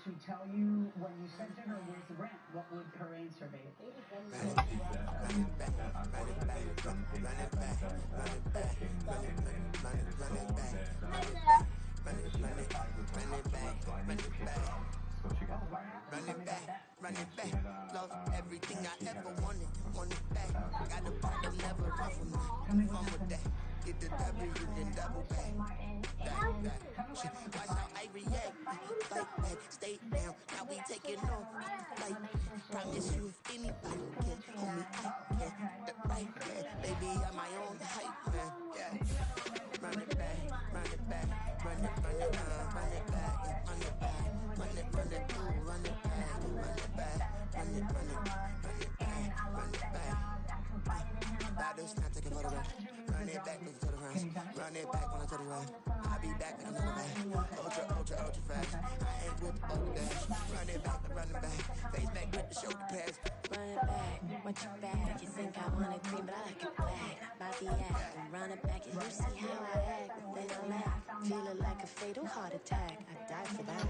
to tell you when you sent to her where's the rent, what would her answer be? Run it back, love everything I ever wanted it back. Got a part that never run from me. Fun with that. Get the W, then double back. Watch how I react. Fight back, stay down. Now we taking off. Like, promise you if anybody can hold me, I can. The right man, baby, I'm my own hype man. Yeah. Run it back, run it back, run it back, run it back, run it back, run it back, run it back, run it back, run it back, run it back. Battles, not taking photograph. Run it back, look to the front. Run it back when I tell you right. I'll be back with another bag. Ultra fast. I ain't with all the dash. Run it back. Face back with the shoulder pads. Run it back, what you back? You think I want it green, but I like it black. About the act, and run it back. And you see how I act, but they don't laugh. Feeling like a fatal heart attack. I die for that.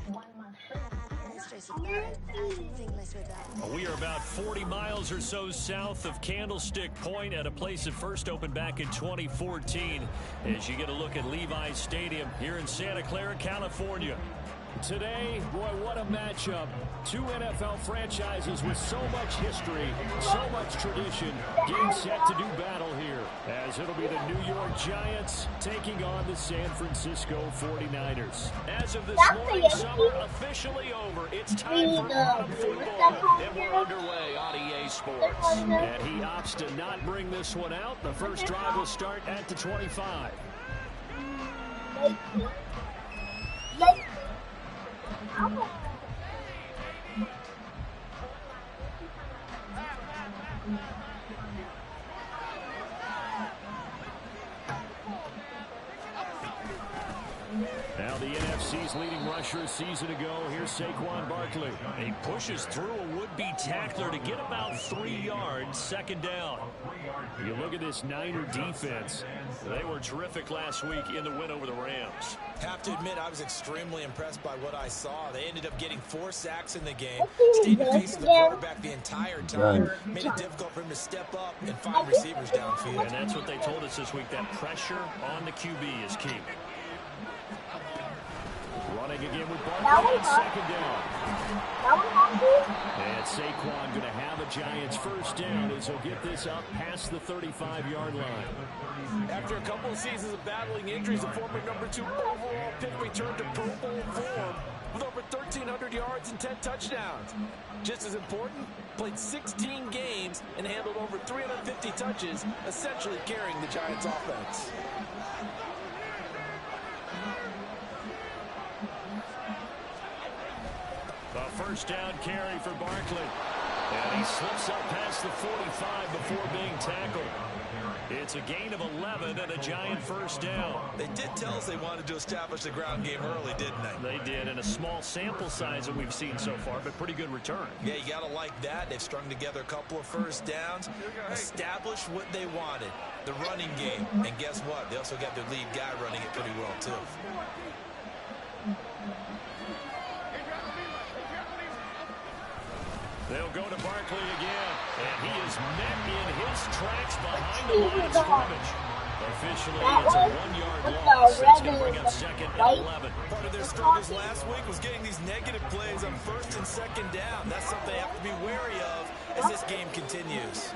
We are about 40 miles or so south of Candlestick Point at a place that first opened back in 2014 as you get a look at Levi's Stadium here in Santa Clara, California. Today, boy, what a matchup. Two NFL franchises with so much history, so much tradition, getting set to do battle here, as it'll be the New York Giants taking on the San Francisco 49ers. As of this morning, summer officially over. It's time for autumn football, and we're underway on EA Sports. And he opts to not bring this one out. The first drive will start at the 25. Now the NFC's leading rusher a season ago, here's Saquon Barkley. He pushes through a would-be tackler to get about 3 yards, second down. You look at this Niner defense. They were terrific last week in the win over the Rams. Have to admit, I was extremely impressed by what I saw. They ended up getting 4 sacks in the game, stayed in the face of the quarterback the entire time, made it difficult for him to step up and find receivers downfield. And that's what they told us this week, that pressure on the QB is key. Running again with Barkley on second down. And Saquon going to have a Giants first down as he'll get this up past the 35-yard line. After a couple of seasons of battling injuries, the former number 2 overall pick returned to Pro Bowl form with over 1,300 yards and 10 touchdowns. Just as important, played 16 games and handled over 350 touches, essentially carrying the Giants offense. A first down carry for Barkley. And he slips up past the 45 before being tackled. It's a gain of 11 and a Giant first down. They did tell us they wanted to establish the ground game early, didn't they? They did, and a small sample size that we've seen so far, but pretty good return. Yeah, you got to like that. They've strung together a couple of first downs, established what they wanted, the running game. And guess what? They also got their lead guy running it pretty well, too. They'll go to Barkley again, and he is met in his tracks behind the line of scrimmage. Officially, it's a 1-yard loss. That's going to bring up second and 11. Part of their struggles last week was getting these negative plays on first and second down. That's something they have to be wary of as this game continues.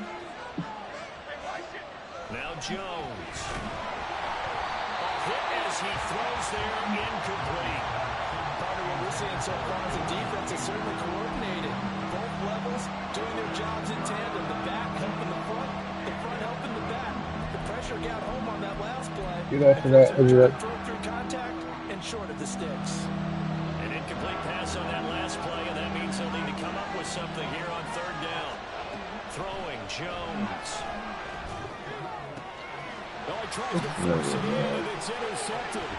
Now Jones. A hit as he throws there, incomplete. Part of what we're seeing so far is the defense is certainly coordinated. Both levels doing their jobs in tandem. The back helping the front helping the back. The pressure got home on that last play. Through contact and short of the sticks. An incomplete pass on that last play, and that means they'll need to come up with something here on third down. Throwing Jones. Oh, he tries to force it in, and it's intercepted.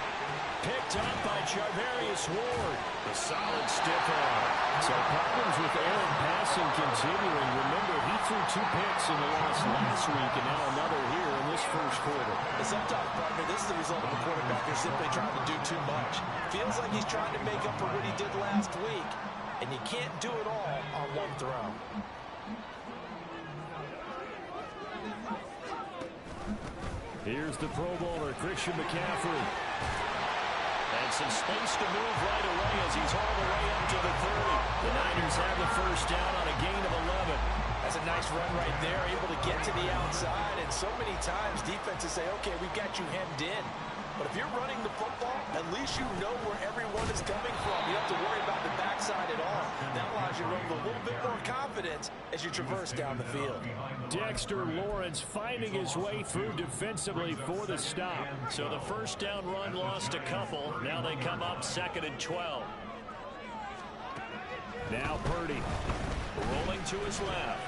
Picked up by Charvarius Ward. A solid stiff arm. So problems with Aaron passing continuing. Remember, he threw 2 picks in the loss last week, and now another here in this first quarter. And sometimes, partner, this is the result of a quarterback who's simply trying to do too much. Feels like he's trying to make up for what he did last week, and you can't do it all on one throw. Here's the Pro Bowler, Christian McCaffrey. And some space to move right away as he's all the way up to the 30. The Niners have the first down on a gain of 11. That's a nice run right there, able to get to the outside. And so many times defenses say, okay, we've got you hemmed in. But if you're running the football, at least you know where everyone is coming from. You don't have to worry about the backside at all. That allows you to run with a little bit more confidence as you traverse down the field. Dexter Lawrence finding his way through defensively for the stop. So the first down run lost a couple. Now they come up 2nd and 12. Now Purdy rolling to his left.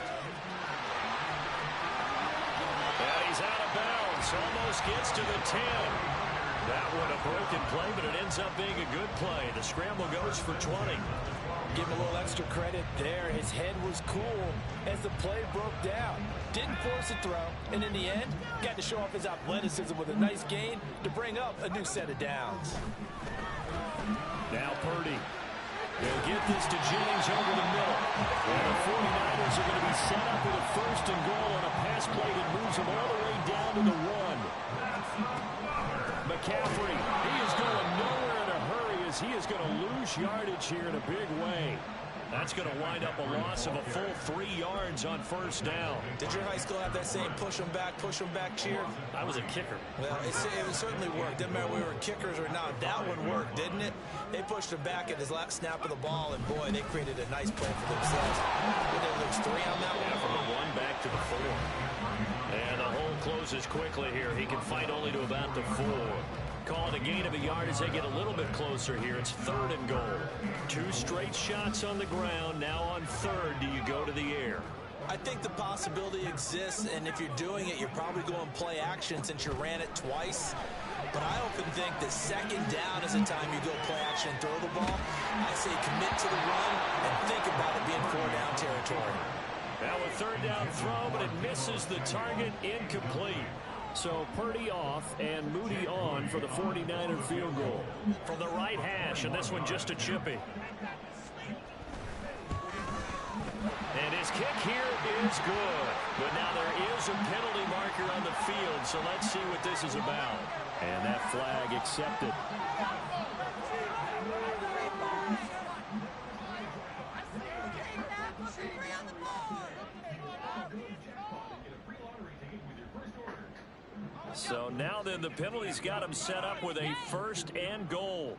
And he's out of bounds. Almost gets to the 10. That one a broken play, but it ends up being a good play. The scramble goes for 20. Give him a little extra credit there. His head was cool as the play broke down. Didn't force a throw, and in the end, got to show off his athleticism with a nice gain to bring up a new set of downs. Now Purdy. They'll get this to Jennings over the middle. And the 49ers are going to be set up with a 1st and goal on a pass play that moves them all the way down to the 1. McCaffrey, he is going nowhere in a hurry as he is going to lose yardage here in a big way. That's going to wind up a loss of a full 3 yards on 1st down. Did your high school have that same push them back cheer? I was a kicker. Well, it certainly worked. Didn't matter if we were kickers or not. That one worked, didn't it? They pushed him back at his last snap of the ball, and boy, they created a nice play for themselves. Did they lose 3 on that one? Yeah, from the 1 back to the 4. And the hole closes quickly here. He can fight only to about the 4. Call it a gain of a yard as they get a little bit closer here. It's 3rd and goal. 2 straight shots on the ground. Now on 3rd, do you go to the air? I think the possibility exists, and if you're doing it, you're probably going play action since you ran it twice. But I often think that 2nd down is the time you go play action and throw the ball. I say commit to the run and think about it being 4-down territory. Now a 3rd down throw, but it misses the target, incomplete. So Purdy off and Moody on for the 49er field goal. From the right hash, and this one just a chippy. And his kick here is good. But now there is a penalty marker on the field, so let's see what this is about. And that flag accepted. So now then the penalty's got him set up with a 1st and goal.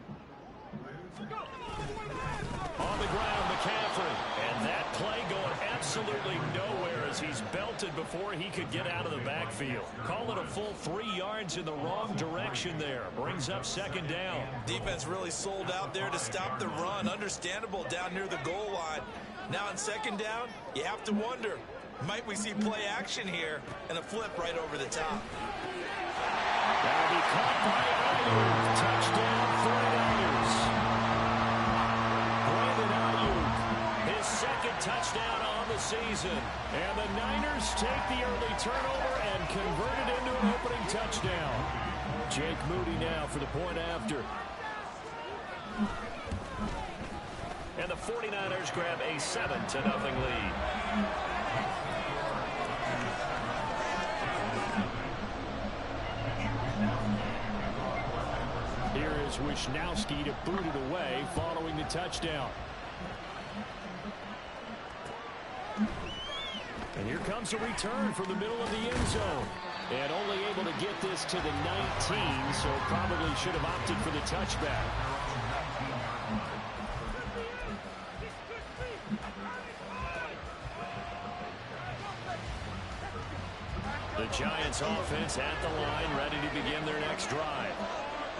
On the ground, McCaffrey. And that play going absolutely nowhere as he's belted before he could get out of the backfield. Call it a full 3 yards in the wrong direction there. Brings up 2nd down. Defense really sold out there to stop the run. Understandable down near the goal line. Now on 2nd down, you have to wonder, might we see play action here and a flip right over the top? That'll be caught by Ayuk. Touchdown 49ers. Brandon Ayuk, his 2nd touchdown on the season. And the Niners take the early turnover and convert it into an opening touchdown. Jake Moody now for the point after. And the 49ers grab a 7-0 lead. Here is Wisnowski to boot it away following the touchdown. And here comes a return from the middle of the end zone. And only able to get this to the 19, so probably should have opted for the touchback. The Giants offense at the line, ready to begin their next drive.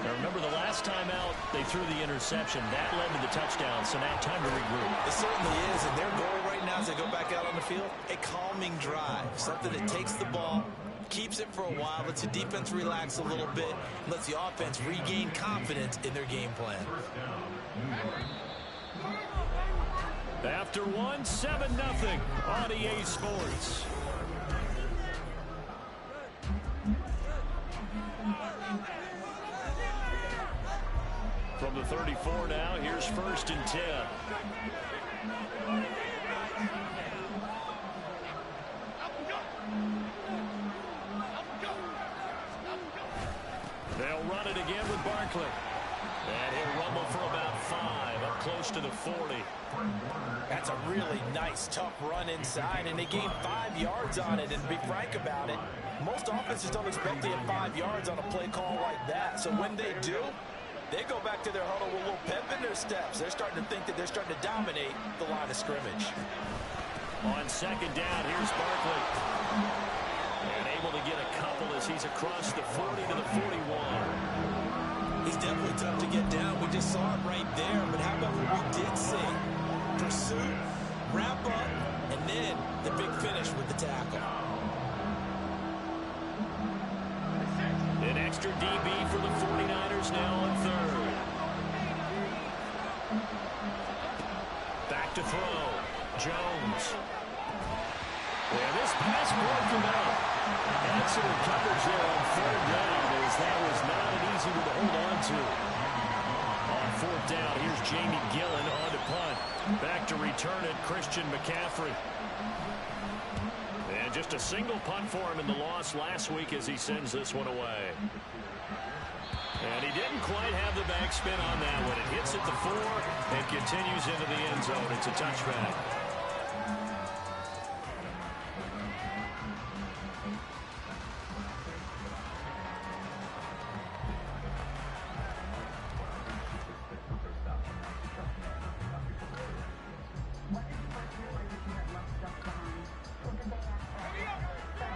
Now remember, the last time out, they threw the interception. That led to the touchdown, so now time to regroup. It certainly is, and their goal right now as they go back out on the field, a calming drive. Something that takes the ball, keeps it for a while, lets the defense relax a little bit, and lets the offense regain confidence in their game plan. After 7-0 on EA Sports. From the 34 now, here's 1st and 10. They'll run it again with Barkley. And he'll rumble for about 5, up close to the 40. That's a really nice, tough run inside, and they gained 5 yards on it. And to be frank about it, most offenses don't expect to get 5 yards on a play call like that. So when they do, they go back to their huddle with a little pep in their steps. They're starting to think that they're starting to dominate the line of scrimmage. On 2nd down, here's Barkley. And able to get a couple as he's across the 40 to the 41. He's definitely tough to get down. We just saw it right there. But how about what we did see? Pursuit, wrap up, and then the big finish with the tackle. An extra DB for the 49ers now on 3rd. Back to throw. Jones. Yeah, this pass broke him out. Excellent coverage there on 3rd down, as that was not an easy one to hold on to. On 4th down, here's Jamie Gillen on to punt. Back to return it, Christian McCaffrey. And just a single punt for him in the loss last week as he sends this one away. And he didn't quite have the backspin on that one. It hits at the 4 and continues into the end zone. It's a touchback.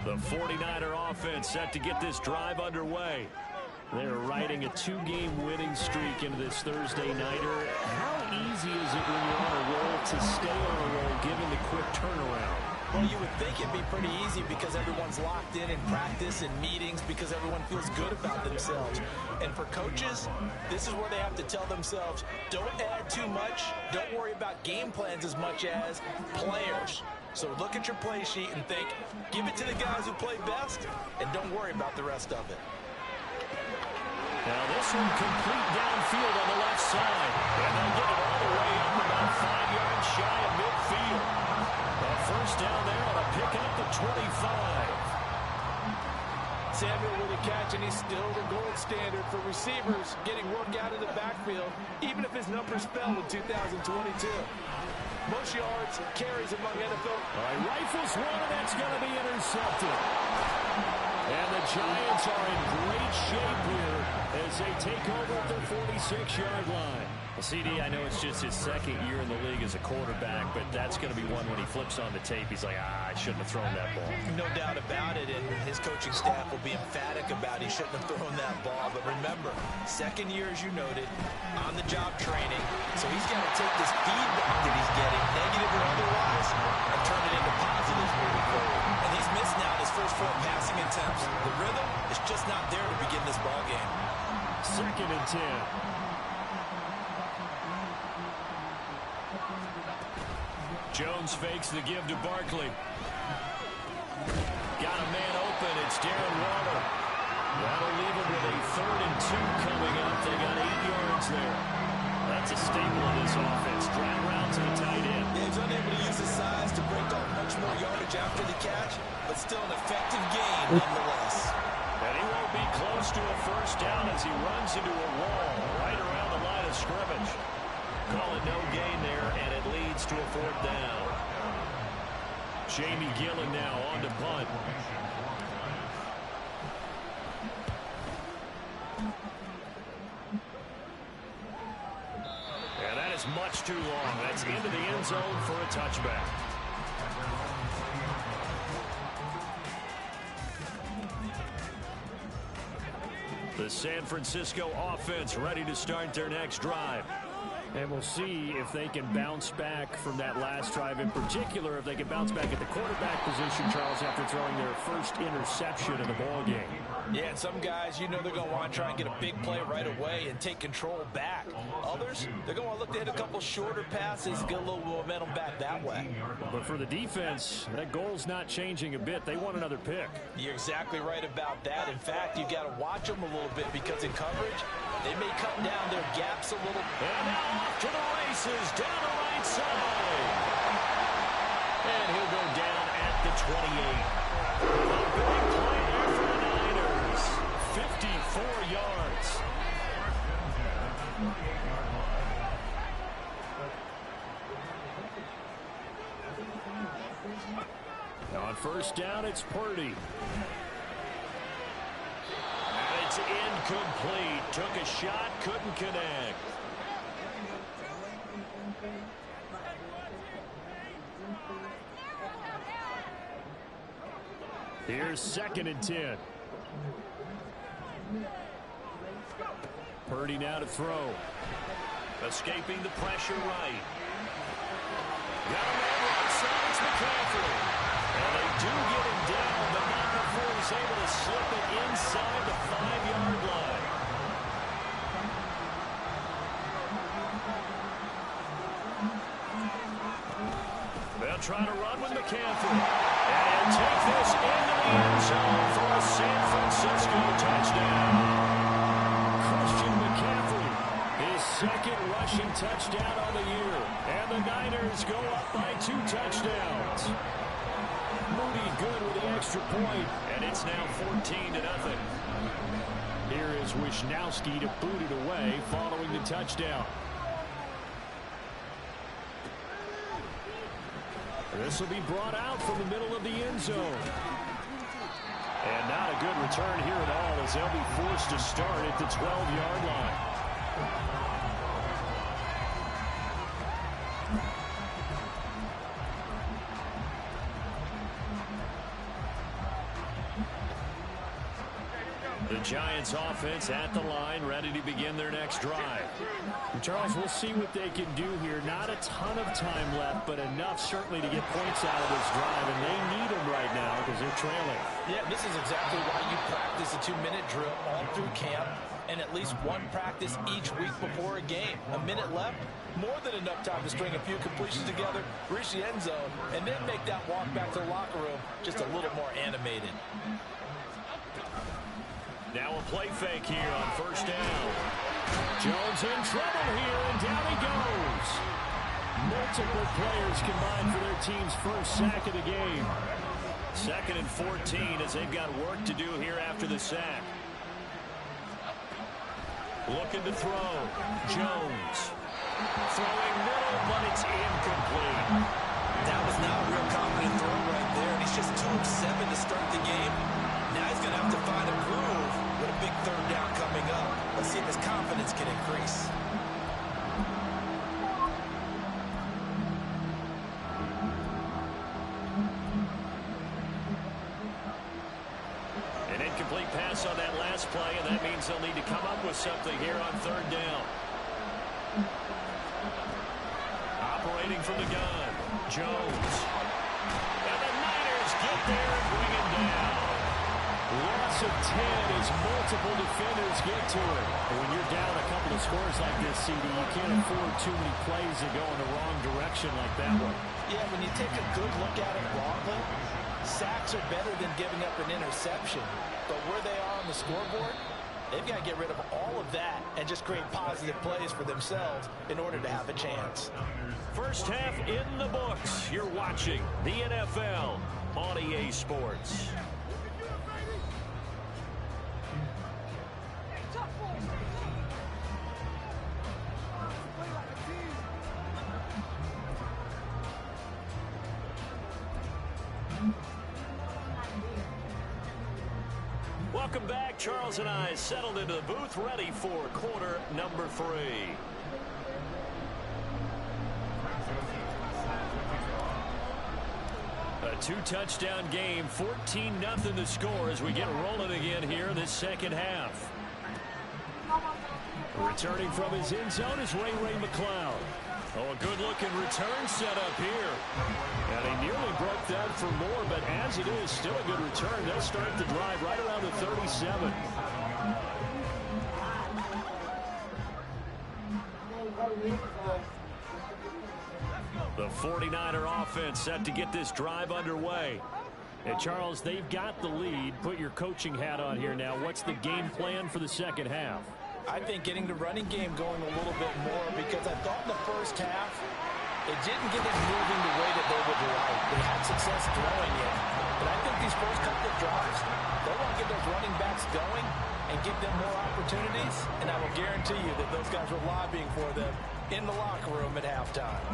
The 49er offense set to get this drive underway. They're riding a 2-game winning streak into this Thursday nighter. How easy is it when you're on a roll to stay on a roll given the quick turnaround? Well, you would think it'd be pretty easy because everyone's locked in practice and meetings because everyone feels good about themselves. And for coaches, this is where they have to tell themselves, don't add too much, don't worry about game plans as much as players. So look at your play sheet and think, give it to the guys who play best, and don't worry about the rest of it. Now this one complete downfield on the left side. And they'll get it all the way up about 5 yards shy of midfield. A 1st down there on a pickup at the 25. Samuel with a catch, and he's still the gold standard for receivers getting work out of the backfield, even if his numbers fell in 2022. Most yards, carries among NFL. All right, rifles one, and that's going to be intercepted. And the Giants are in great shape here as they take over at their 46-yard line. Well, CD, I know it's just his 2nd year in the league as a quarterback, but that's going to be one when he flips on the tape. He's like, I shouldn't have thrown that ball. No doubt about it, and his coaching staff will be emphatic about he shouldn't have thrown that ball. But remember, 2nd year, as you noted, on-the-job training, so he's got to take this feedback that he's getting, negative or otherwise, and turn it into positives moving forward. And he's missed now his first 4 passing attempts. The rhythm is just not there to begin this ball game. 2nd and 10. Jones fakes the give to Barkley. Got a man open. It's Darren Waller. That'll leave him with a 3rd and 2 coming up. They got 8 yards there. That's a staple of this offense. Drag round to the tight end. Yeah, he's unable to use his size to break off much more yardage after the catch, but still an effective game nonetheless. And he won't be close to a 1st down as he runs into a wall right around the line of scrimmage. Call it no gain there, and it leads to a 4th down. Jamie Gillen now on to punt. And that is much too long. That's into the end zone for a touchback. The San Francisco offense ready to start their next drive. And we'll see if they can bounce back from that last drive. In particular, if they can bounce back at the quarterback position, Charles, after throwing their first interception of the ball game. Yeah, and some guys, you know they're going to want to try and get a big play right away and take control back. Others, they're going to want to look to hit a couple shorter passes, get a little momentum back that way. But for the defense, that goal's not changing a bit. They want another pick. You're exactly right about that. In fact, you've got to watch them a little bit because in coverage, they may cut down their gaps a little. And now off to the races, down the right side. And he'll go down at the 28. A big play there for the Niners. 54 yards. On first down, it's Purdy. And it's incomplete. Took a shot, couldn't connect. Here's 2nd and 10. Purdy now to throw. Escaping the pressure right. Got him on right side. It's McCaffrey. And they do get him down, but not before he's able to slip it inside the 5-yard line. They'll try to run with McCaffrey. And take this into the end zone for a San Francisco touchdown. Christian McCaffrey, his 2nd rushing touchdown on the year. And the Niners go up by 2 touchdowns. Moody good with the extra point, and it's now 14-0. Here is Wisnowski to boot it away following the touchdown. This will be brought out from the middle of the end zone. And not a good return here at all as they'll be forced to start at the 12-yard line. The Giants offense at the line, ready to begin their next drive. And Charles, we'll see what they can do here. Not a ton of time left, but enough certainly to get points out of this drive, and they need them right now because they're trailing. Yeah, this is exactly why you practice a 2-minute drill all through camp and at least one practice each week before a game. A minute left, more than enough time to string a few completions together, reach the end zone, and then make that walk back to the locker room just a little more animated. Now a play fake here on first down. Jones in trouble here, and down he goes. Multiple players combined for their team's first sack of the game. 2nd and 14 as they've got work to do here after the sack. Looking to throw. Jones. Throwing middle, but it's incomplete. That was not a real confident throw right there, and he's just 2 of 7 to start the game. Now he's going to have to find a groove with a big 3rd down coming up. Let's see if his confidence can increase. An incomplete pass on that last play, and that means they'll need to come up with something here on 3rd down. Operating from the gun, Jones. And the Niners get there and bring him down. Loss of 10 as multiple defenders get to it. And when you're down a couple of scores like this, CD, you can't afford too many plays that go in the wrong direction like that one. Yeah, when you take a good look at it broadly, sacks are better than giving up an interception. But where they are on the scoreboard, they've got to get rid of all of that and just create positive plays for themselves in order to have a chance. First half in the books. You're watching the NFL on EA Sports. Welcome back. Charles and I settled into the booth, ready for quarter number 3. A 2-touchdown game, 14-0 to score as we get rolling again here in this second half. Returning from his end zone is Ray McCloud. Oh, a good-looking return set up here. And he nearly broke that for more, but as it is, still a good return. They'll start the drive right around the 37. The 49er offense set to get this drive underway. And Charles, they've got the lead. Put your coaching hat on here now. What's the game plan for the second half? I think getting the running game going a little bit more, because I thought in the first half it didn't get it moving the way that they would like. They had success throwing it, but I think these first couple of drives, they want to get those running backs going and give them more opportunities, and I will guarantee you that those guys were lobbying for them in the locker room at halftime.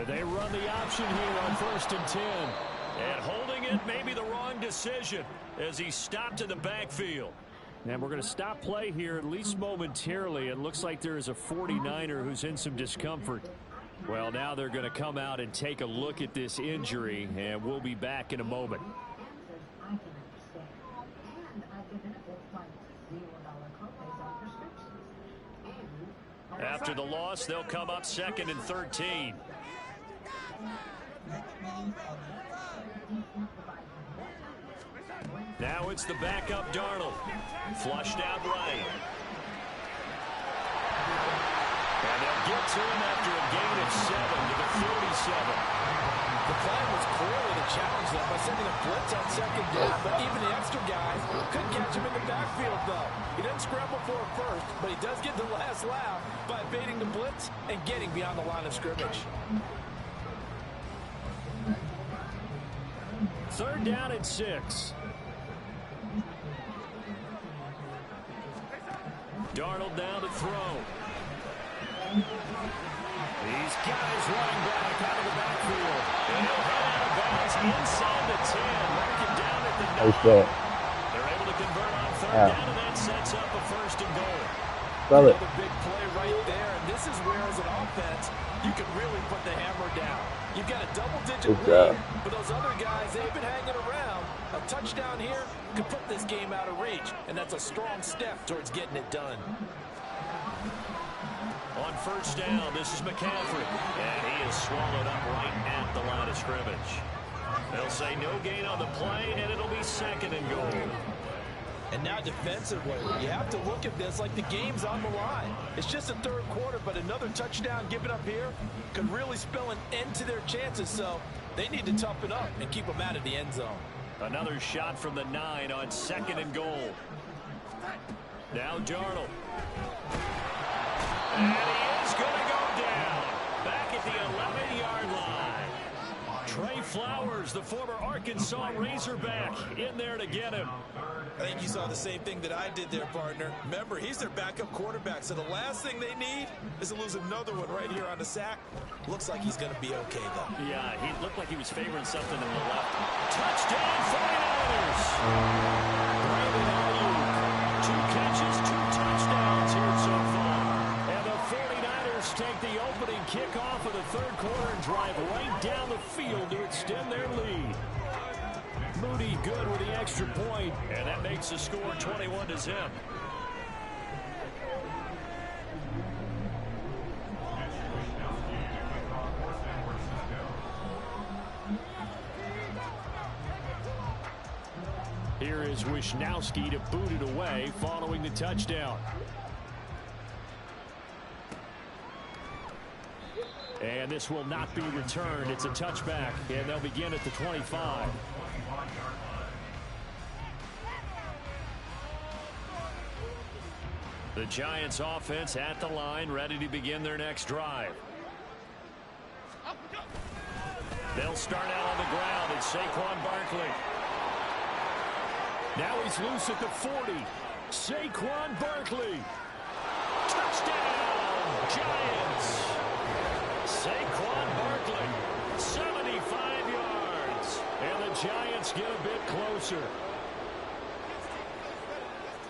They run the option here on 1st and 10. And holding it may be the wrong decision as he stopped in the backfield. And we're going to stop play here, at least momentarily. It looks like there is a 49er who's in some discomfort. Well, now they're going to come out and take a look at this injury, and we'll be back in a moment. After the loss, they'll come up 2nd and 13. Now it's the backup Darnold. Flushed out right. And they'll get to him after a gain of 7 to the 37. The plan was clearly to challenge them by sending a blitz on 2nd down, but even the extra guys couldn't catch him in the backfield, though. He didn't scramble for it first, but he does get the last laugh by evading the blitz and getting beyond the line of scrimmage. 3rd down and 6. Darnold down to throw. These guys running back out of the backfield. And he'll head out of bounds inside the 10. Mark it down at the 9. They're able to convert on 3rd down, and that sets up a 1st and goal. Another big play right there, and this is where, as an offense, you can really put the hammer down. You've got a double-digit lead, but those other guys, they've been hanging around. A touchdown here could put this game out of reach, and that's a strong step towards getting it done. On 1st down, this is McCaffrey, and he is swallowed up right at the line of scrimmage. They'll say no gain on the play, and it'll be 2nd and goal. And now defensively, you have to look at this like the game's on the line. It's just the 3rd quarter, but another touchdown given up here could really spell an end to their chances, so they need to toughen up and keep them out of the end zone. Another shot from the 9 on 2nd and goal. Now Darnold. And he is going to go down back at the 11-yard line. Trey Flowers, the former Arkansas Razorback, in there to get him. I think you saw the same thing that I did there, partner. Remember, he's their backup quarterback, so the last thing they need is to lose another one right here on the sack. Looks like he's going to be okay, though. Yeah, he looked like he was favoring something in the left. Touchdown, 49ers! Brandon Ayuk, 2 catches, 2 touchdowns here so far. And the 49ers take the opening kickoff of the 3rd quarter and drive right down the field to extend their lead. Moody good with the extra point, and that makes the score 21-0. Here is Wisnowski to boot it away following the touchdown. And this will not be returned. It's a touchback, and they'll begin at the 25. The Giants offense at the line, ready to begin their next drive. They'll start out on the ground. It's Saquon Barkley. Now he's loose at the 40. Saquon Barkley. Touchdown, Giants. Saquon Barkley, 75 yards. And the Giants get a bit closer.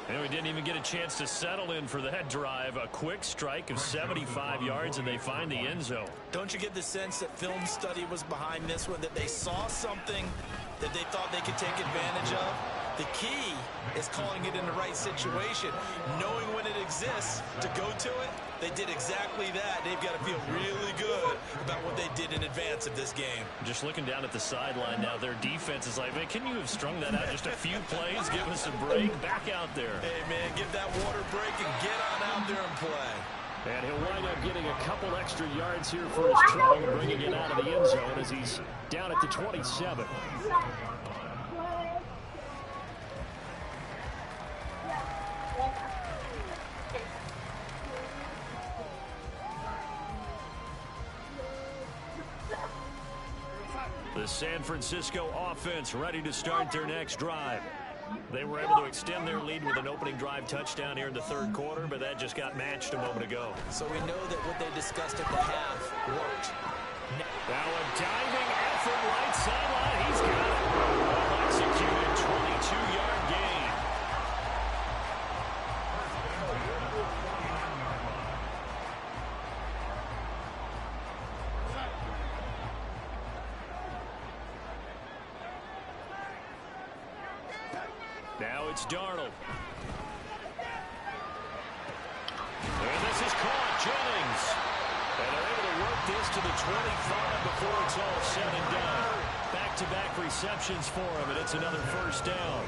And we didn't even get a chance to settle in for that drive. A quick strike of 75 yards, and they find the end zone. Don't you get the sense that film study was behind this one, that they saw something that they thought they could take advantage of? The key is calling it in the right situation, knowing when it exists to go to it. They did exactly that. They've got to feel really good about what they did in advance of this game. Just looking down at the sideline now, their defense is like, man, can you have strung that out just a few plays? Give us a break. Back out there. Hey, man, give that water break and get on out there and play. And he'll wind up getting a couple extra yards here for his trouble, bringing it out of the end zone as he's down at the 27. The San Francisco offense ready to start their next drive. They were able to extend their lead with an opening drive touchdown here in the third quarter, but that just got matched a moment ago. So we know that what they discussed at the half worked. Now a diving effort right sideline. He's got it. Well executed, 22-yard gain. Now it's Darnold. And this is caught. Jennings. And they're able to work this to the 25 before it's all said and done. Back-to-back receptions for him, and it's another first down.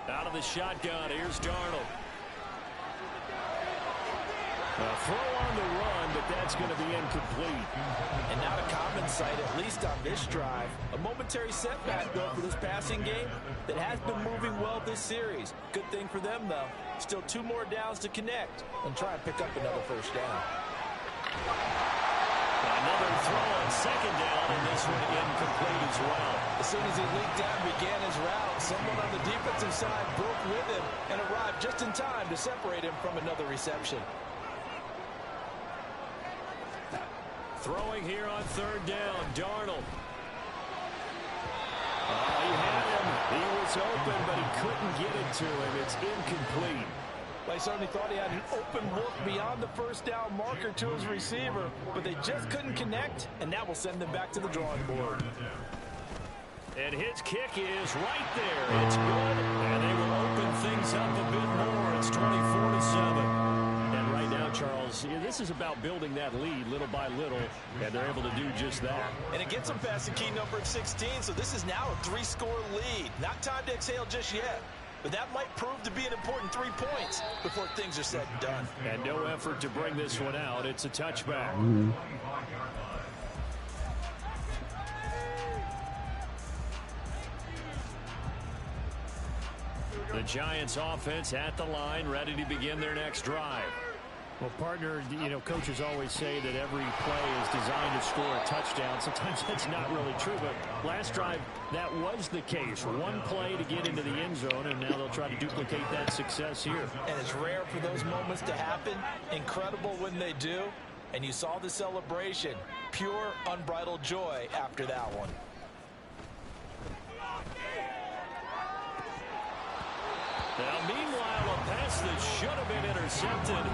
Out of the shotgun, here's Darnold. A throw on the run, but that's going to be incomplete. And not a common sight, at least on this drive. A momentary setback, though, for this passing game that has been moving well this series. Good thing for them, though. Still 2 more downs to connect and try and pick up another first down. Another throw on second down, and this one incomplete as well. As soon as he leaked out and began his route, someone on the defensive side broke with him and arrived just in time to separate him from another reception. Throwing here on third down, Darnold. He had him. He was open, but he couldn't get it to him. It's incomplete. They certainly thought he had an open look beyond the first down marker to his receiver, but they just couldn't connect, and that will send them back to the drawing board. And his kick is right there. It's good, and they will open things up a bit more. It's 24-7. And right now, Charles, this is about building that lead little by little, and they're able to do just that. And it gets them past the key number of 16, so this is now a 3-score lead. Not time to exhale just yet, but that might prove to be an important 3 points before things are said and done. And no effort to bring this one out. It's a touchback. The Giants offense at the line, ready to begin their next drive. Well, partner, coaches always say that every play is designed to score a touchdown. Sometimes that's not really true, but last drive, that was the case. One play to get into the end zone, and now they'll try to duplicate that success here. And it's rare for those moments to happen. Incredible when they do. And you saw the celebration. Pure, unbridled joy after that one. Now, meanwhile, a pass that should have been intercepted,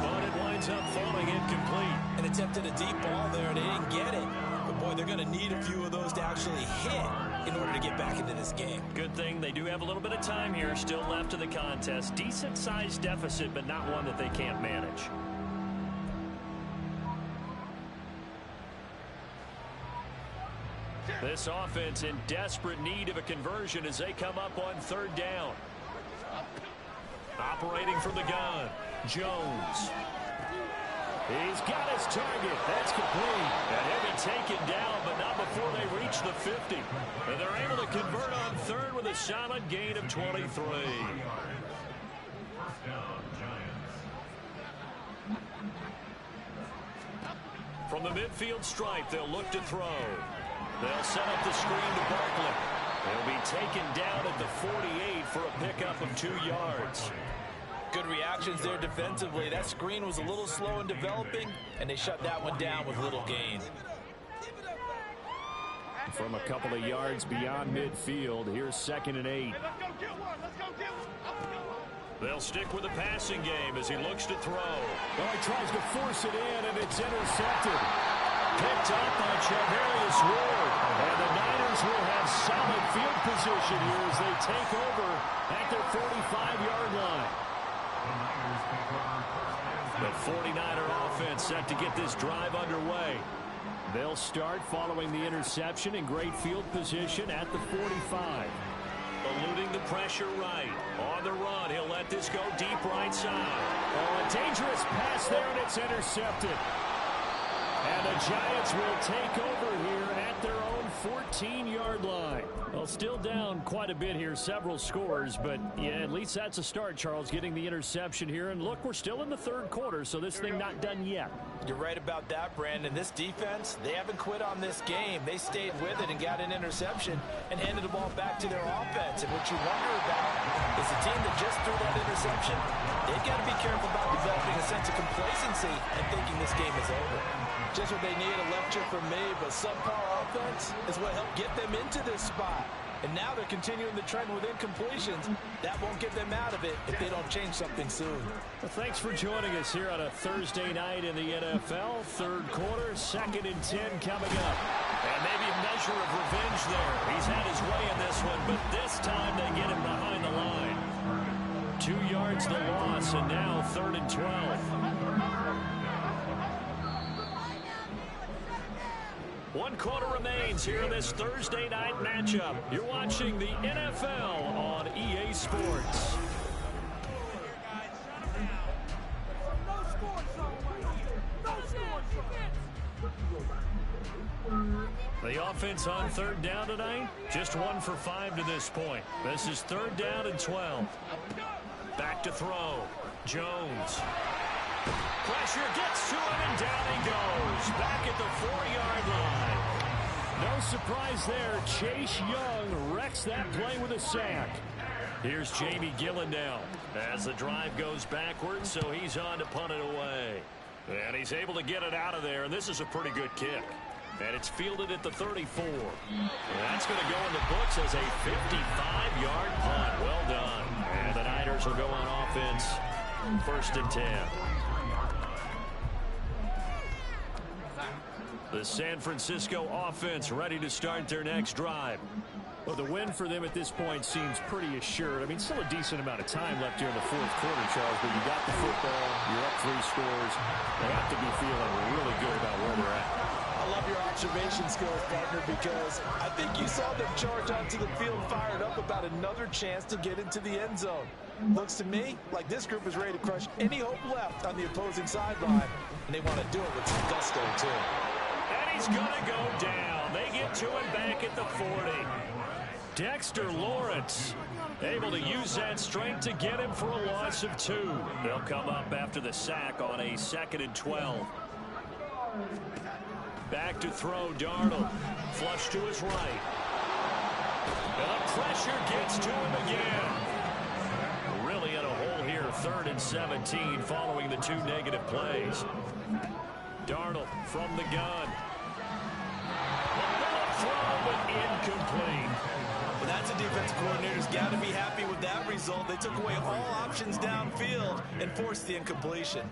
but it winds up falling incomplete. And attempted a deep ball there, and they didn't get it. But, boy, they're going to need a few of those to actually hit in order to get back into this game. Good thing they do have a little bit of time here still left in the contest. Decent-sized deficit, but not one that they can't manage. This offense in desperate need of a conversion as they come up on third down. Operating from the gun, Jones. He's got his target. That's complete. And he'll be taken down, but not before they reach the 50. And they're able to convert on third with a solid gain of 23. From the midfield stripe, they'll look to throw. They'll set up the screen to Barkley. They'll be taken down at the 48 for a pickup of 2 yards. Good reactions there defensively. That screen was a little slow in developing, and they shut that one down with little gain. From a couple of yards beyond midfield, here's 2nd and 8. They'll stick with the passing game as he looks to throw. Well, he tries to force it in, and it's intercepted. Picked up by Charvarius Ward. And the Niners will have solid field position here as they take over at their 45-yard line. The 49er offense set to get this drive underway. They'll start following the interception in great field position at the 45. Eluding the pressure right. On the run, he'll let this go deep right side. Oh, a dangerous pass there, and it's intercepted. And the Giants will take over here at their own 14-yard line. Well, still down quite a bit here, several scores, but yeah, at least that's a start, Charles, getting the interception here. And look, we're still in the third quarter, so this thing not done yet. You're right about that, Brandon. This defense, they haven't quit on this game. They stayed with it and got an interception and handed the ball back to their offense. And what you wonder about is the team that just threw that interception, they've got to be careful about developing a sense of complacency and thinking this game is over. Just what they need, a lecture from me, but subpar offense is what helped get them into this spot. And now they're continuing the trend with incompletions. That won't get them out of it if they don't change something soon. Well, thanks for joining us here on a Thursday night in the NFL. Third quarter, 2nd and 10 coming up. And maybe a measure of revenge there. He's had his way in this one, but this time they get him behind the line. 2 yards the loss, and now 3rd and 12. 1 quarter remains here in this Thursday night matchup. You're watching the NFL on EA Sports. The offense on 3rd down tonight, just 1 for 5 to this point. This is 3rd down and 12. Back to throw. Jones. Pressure gets to him, and down he goes. Back at the 4-yard line. No surprise there. Chase Young wrecks that play with a sack. Here's Jamie Gillen now as the drive goes backwards, so he's on to punt it away. And he's able to get it out of there, and this is a pretty good kick. And it's fielded at the 34. And that's going to go in the books as a 55-yard punt. Well done. And the Niners will go on offense. 1st and 10. The San Francisco offense ready to start their next drive. Well, the win for them at this point seems pretty assured. I mean, still a decent amount of time left here in the 4th quarter, Charles, but you got the football, you're up 3 scores. They have to be feeling really good about where they're at. I love your observation skills, partner, because I think you saw them charge onto the field fired up about another chance to get into the end zone. Looks to me like this group is ready to crush any hope left on the opposing sideline, and they want to do it with some gusto, too. And he's going to go down. They get to him back at the 40. Dexter Lawrence able to use that strength to get him for a loss of 2. They'll come up after the sack on a 2nd and 12. Back to throw, Darnold. Flush to his right. The pressure gets to him again. Really in a hole here, 3rd and 17 following the 2 negative plays. Darnold from the gun. Throw, but incomplete. Well, that's a defensive coordinator's got to be happy with that result. They took away all options downfield and forced the incompletion.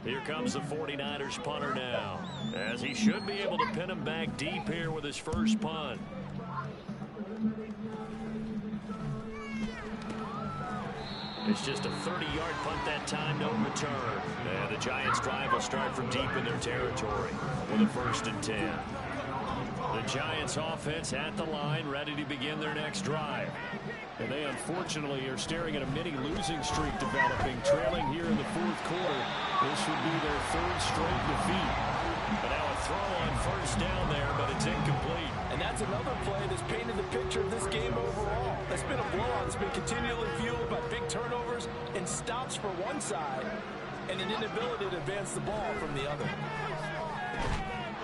Here comes the 49ers punter now, as he should be able to pin him back deep here with his first punt. It's just a 30-yard punt that time, no return. And the Giants drive will start from deep in their territory with a 1st and 10. The Giants offense at the line, ready to begin their next drive. And they unfortunately are staring at a mini losing streak developing, trailing here in the 4th quarter. This would be their 3rd straight defeat. But now a throw on 1st down there, but it's incomplete. And that's another play that's painted the picture of this game overall. It's been a blowout that's been continually fueled by big turnovers and stops for one side and an inability to advance the ball from the other.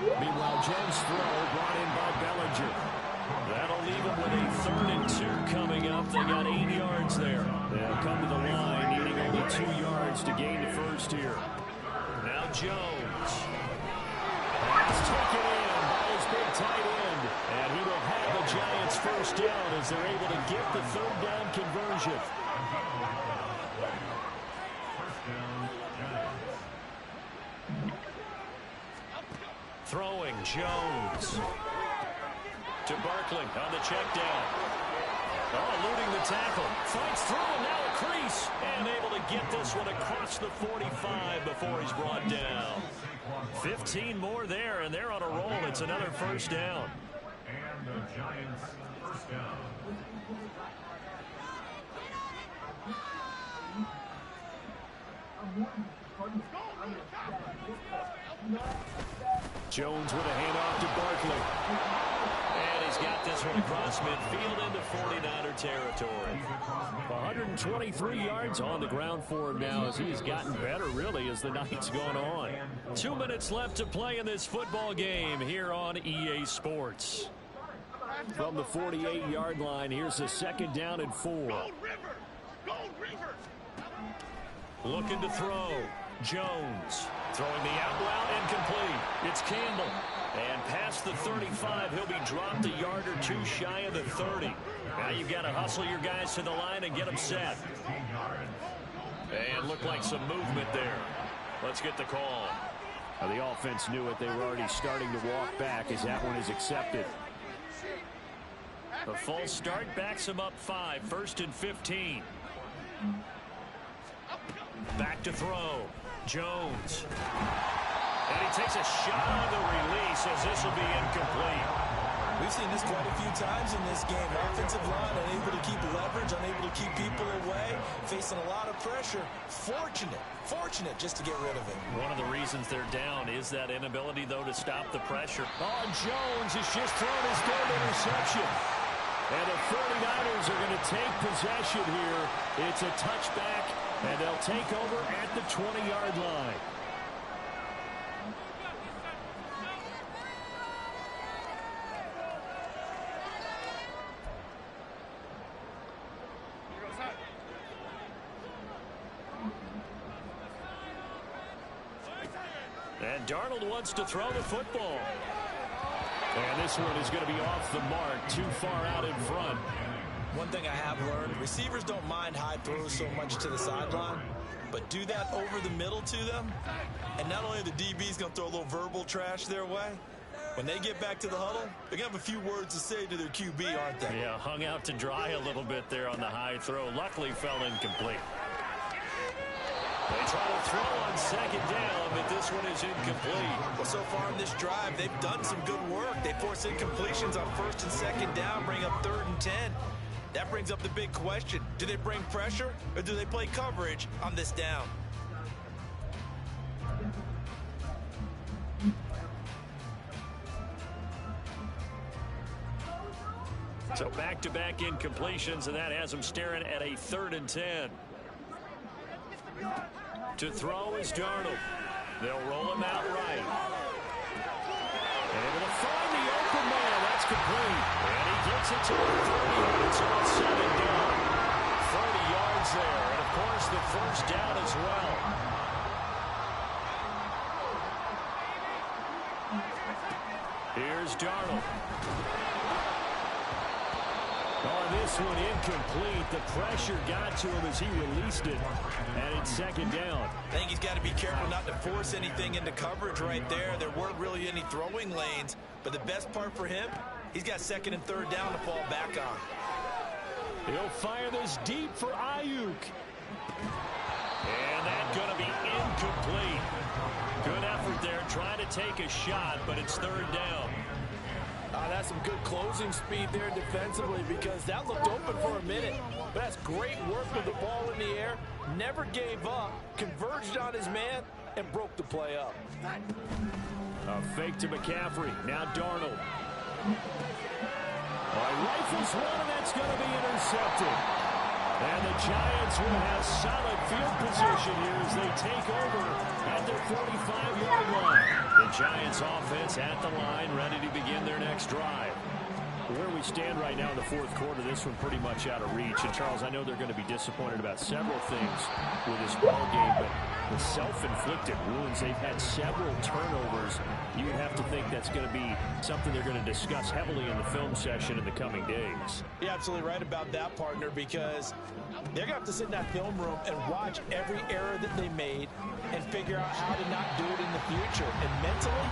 Meanwhile, Jones' throw brought in by Bellinger. That'll leave them with a 3rd and 2 coming up. They got 8 yards there. They'll come to the line, needing 92 yards to gain the first here. Now Jones. Pass taken in by his big tight end. And he will have the Giants first down as they're able to get the third down conversion. Throwing Jones to Barkley on the check down. Oh, eluding the tackle. Fights through and now a crease. And able to get this one across the 45 before he's brought down. 15 more there, and they're on a roll. It's another first down. And the Giants first down. Jones with a handoff to Barkley. And he's got this one across midfield into 49er territory. 123 yards on the ground for him now as he's gotten better, really, as the night's gone on. 2 minutes left to play in this football game here on EA Sports. From the 48-yard line, here's a second down and 4. Looking to throw. Jones throwing the out route, incomplete. It's Campbell. And past the 35, he'll be dropped a yard or two shy of the 30. Now you've got to hustle your guys to the line and get them set. And look like some movement there. Let's get the call. Now the offense knew it. They were already starting to walk back as that one is accepted. The false start backs him up 5. First and 15. Back to throw. Jones. And he takes a shot on the release as this will be incomplete. We've seen this quite a few times in this game. Offensive line unable to keep leverage, unable to keep people away, facing a lot of pressure. Fortunate just to get rid of it. One of the reasons they're down is that inability, though, to stop the pressure. Oh, Jones has just thrown his third interception. And the 49ers are going to take possession here. It's a touchback, and they'll take over at the 20-yard line. And Darnold wants to throw the football. And this one is going to be off the mark, too far out in front. One thing I have learned, receivers don't mind high throws so much to the sideline, but do that over the middle to them, and not only are the DBs going to throw a little verbal trash their way, when they get back to the huddle, they're going to have a few words to say to their QB, aren't they? Yeah, hung out to dry a little bit there on the high throw. Luckily fell incomplete. They try to throw on second down, but this one is incomplete. Well, so far in this drive, they've done some good work. They force incompletions on first and second down, bring up 3rd and 10. That brings up the big question. Do they bring pressure, or do they play coverage on this down? So back-to-back incompletions, and that has them staring at a 3rd and 10. To throw is Darnold. They'll roll him out right. Able to find the open man. That's complete. And he gets it to the 30. It's all said and done. 30 yards there. And, of course, the first down as well. Here's Darnold. Oh, this one incomplete. The pressure got to him as he released it. And it's second down. I think he's got to be careful not to force anything into coverage right there. There weren't really any throwing lanes. But the best part for him, he's got 2nd and 3rd down to fall back on. He'll fire this deep for Ayuk. And that's going to be incomplete. Good effort there, trying to take a shot, but it's 3rd down. That's some good closing speed there defensively, because that looked open for a minute. But that's great work with the ball in the air. Never gave up, converged on his man, and broke the play up. A fake to McCaffrey. Now Darnold. Rifles one, and that's going to be intercepted. And the Giants will have solid field position here as they take over at their 45-yard line. The Giants offense at the line, ready to begin their next drive. Where we we stand right now in the fourth quarter, this one pretty much out of reach. And, Charles, I know they're going to be disappointed about several things with this ball game, but the self-inflicted wounds, they've had several turnovers. You would have to think that's going to be something they're going to discuss heavily in the film session in the coming days. You're absolutely right about that, partner, because they're going to have to sit in that film room and watch every error that they made and figure out how to not do it in the future. And mentally,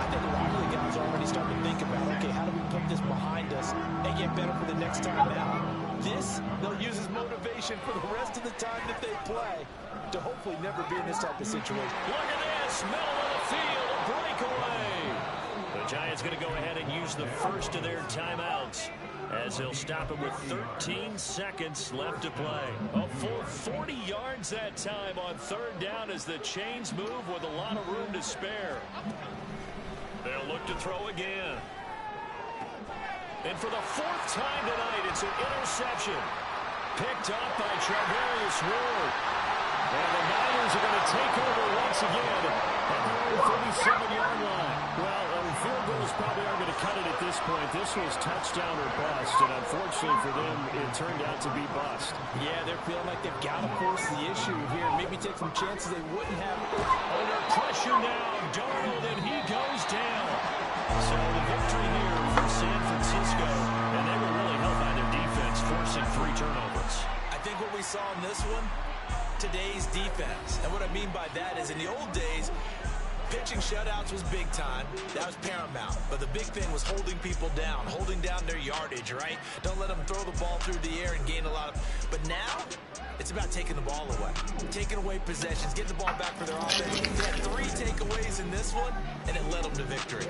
I think a lot of the guys are already starting to think about, okay, how do we put this behind us and get better for the next time out? This, they'll use as motivation for the rest of the time that they play to hopefully never be in this type of situation. Look at this, middle of the field, a breakaway. The Giants going to go ahead and use the first of their timeouts as they'll stop him with 13 seconds left to play. A full 40 yards that time on third down as the chains move with a lot of room to spare. They'll look to throw again. And for the fourth time tonight, it's an interception. Picked up by Travarius Ward. And the Niners are going to take over once again at the 37-yard line. Well, field goals probably aren't going to cut it at this point. This was touchdown or bust, and unfortunately for them, it turned out to be bust. Yeah, they're feeling like they've got to force the issue here. Maybe take some chances they wouldn't have. Under pressure now, Darnold, and he goes down. So the victory here for San Francisco, and they were really helped by their defense, forcing 3 turnovers. I think what we saw in this one, today's defense. And what I mean by that is in the old days, pitching shutouts was big time. That was paramount. But the big thing was holding people down, holding down their yardage, right? Don't let them throw the ball through the air and gain a lot of... But now, it's about taking the ball away. Taking away possessions, getting the ball back for their offense. They had 3 takeaways in this one, and it led them to victory.